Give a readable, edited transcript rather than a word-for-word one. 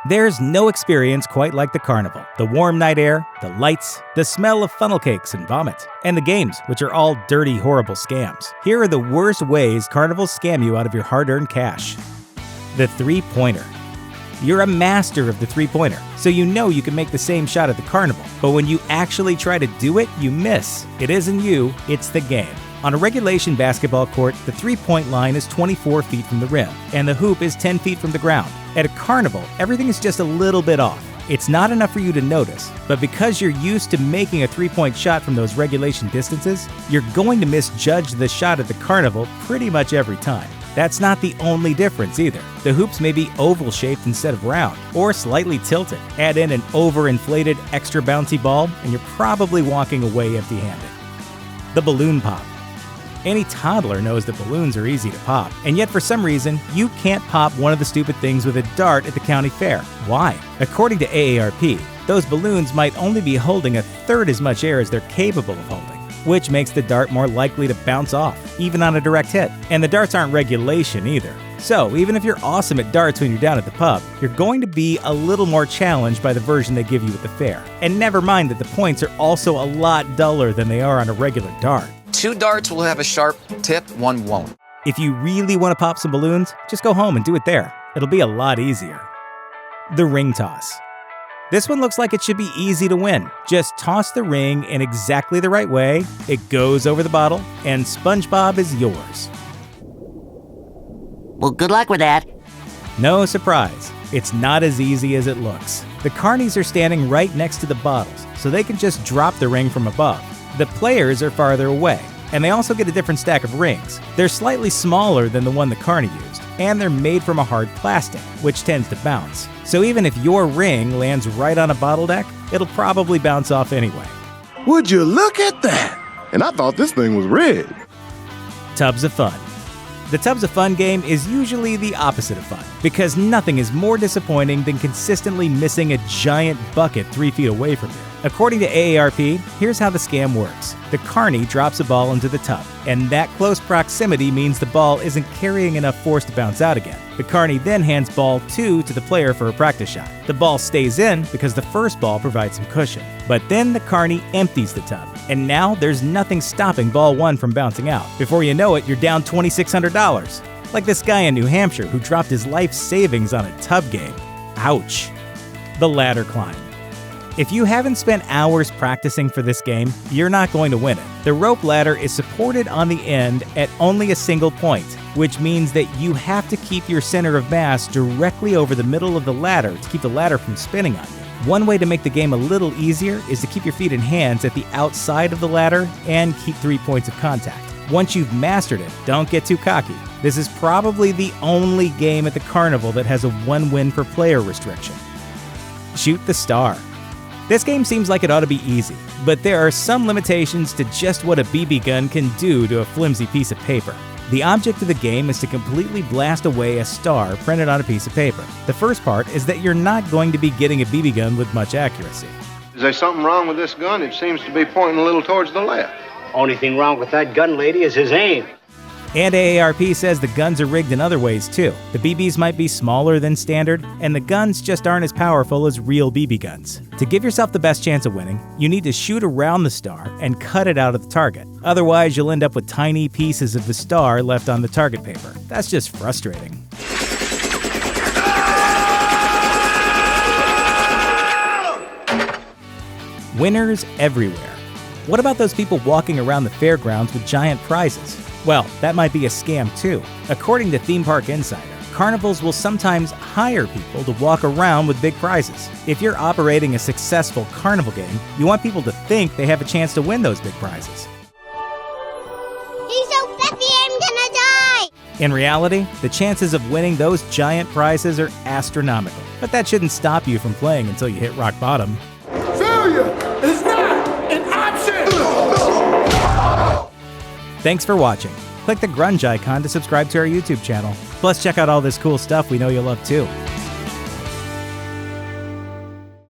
There's no experience quite like the Carnival. The warm night air, the lights, the smell of funnel cakes and vomit, and the games, which are all dirty, horrible scams. Here are the worst ways Carnivals scam you out of your hard-earned cash. The three-pointer. You're a master of the three-pointer, so you know you can make the same shot at the Carnival. But when you actually try to do it, you miss. It isn't you, it's the game. On a regulation basketball court, the three-point line is 24 feet from the rim, and the hoop is 10 feet from the ground. At a Carnival, everything is just a little bit off. It's not enough for you to notice, but because you're used to making a three-point shot from those regulation distances, you're going to misjudge the shot at the Carnival pretty much every time. That's not the only difference either. The hoops may be oval-shaped instead of round, or slightly tilted. Add in an overinflated, extra bouncy ball, and you're probably walking away empty-handed. The balloon pop. Any toddler knows that balloons are easy to pop, and yet for some reason, you can't pop one of the stupid things with a dart at the county fair. Why? According to AARP, those balloons might only be holding a third as much air as they're capable of holding, which makes the dart more likely to bounce off, even on a direct hit. And the darts aren't regulation either. So even if you're awesome at darts when you're down at the pub, you're going to be a little more challenged by the version they give you at the fair. And never mind that the points are also a lot duller than they are on a regular dart. 2 darts will have a sharp tip, 1 won't. If you really want to pop some balloons, just go home and do it there. It'll be a lot easier. The ring toss. This one looks like it should be easy to win. Just toss the ring in exactly the right way, it goes over the bottle, and SpongeBob is yours. Well, good luck with that. No surprise, it's not as easy as it looks. The carnies are standing right next to the bottles, so they can just drop the ring from above. The players are farther away, and they also get a different stack of rings. They're slightly smaller than the one the carny used, and they're made from a hard plastic, which tends to bounce. So even if your ring lands right on a bottle deck, it'll probably bounce off anyway. Would you look at that? And I thought this thing was red. Tubs of Fun. The Tubs of Fun game is usually the opposite of fun, because nothing is more disappointing than consistently missing a giant bucket 3 feet away from you. According to AARP, here's how the scam works. The carny drops a ball into the tub, and that close proximity means the ball isn't carrying enough force to bounce out again. The carny then hands ball 2 to the player for a practice shot. The ball stays in because the first ball provides some cushion. But then the carny empties the tub, and now there's nothing stopping ball 1 from bouncing out. Before you know it, you're down $2,600. Like this guy in New Hampshire who dropped his life savings on a tub game. Ouch. The ladder climb. If you haven't spent hours practicing for this game, you're not going to win it. The rope ladder is supported on the end at only a single point, which means that you have to keep your center of mass directly over the middle of the ladder to keep the ladder from spinning on you. One way to make the game a little easier is to keep your feet and hands at the outside of the ladder and keep 3 points of contact. Once you've mastered it, don't get too cocky. This is probably the only game at the Carnival that has a 1 win per player restriction. Shoot the star. This game seems like it ought to be easy, but there are some limitations to just what a BB gun can do to a flimsy piece of paper. The object of the game is to completely blast away a star printed on a piece of paper. The first part is that you're not going to be getting a BB gun with much accuracy. Is there something wrong with this gun? It seems to be pointing a little towards the left. Only thing wrong with that gun, lady, is his aim. And AARP says the guns are rigged in other ways too. The BBs might be smaller than standard, and the guns just aren't as powerful as real BB guns. To give yourself the best chance of winning, you need to shoot around the star and cut it out of the target. Otherwise, you'll end up with tiny pieces of the star left on the target paper. That's just frustrating. Winners everywhere. What about those people walking around the fairgrounds with giant prizes? Well, that might be a scam too. According to Theme Park Insider, Carnivals will sometimes hire people to walk around with big prizes. If you're operating a successful carnival game, you want people to think they have a chance to win those big prizes. He's so fluffy, I'm gonna die! In reality, the chances of winning those giant prizes are astronomical. But that shouldn't stop you from playing until you hit rock bottom. Failure is not an option! Thanks for watching. Click the grunge icon to subscribe to our YouTube channel. Plus, check out all this cool stuff we know you'll love too.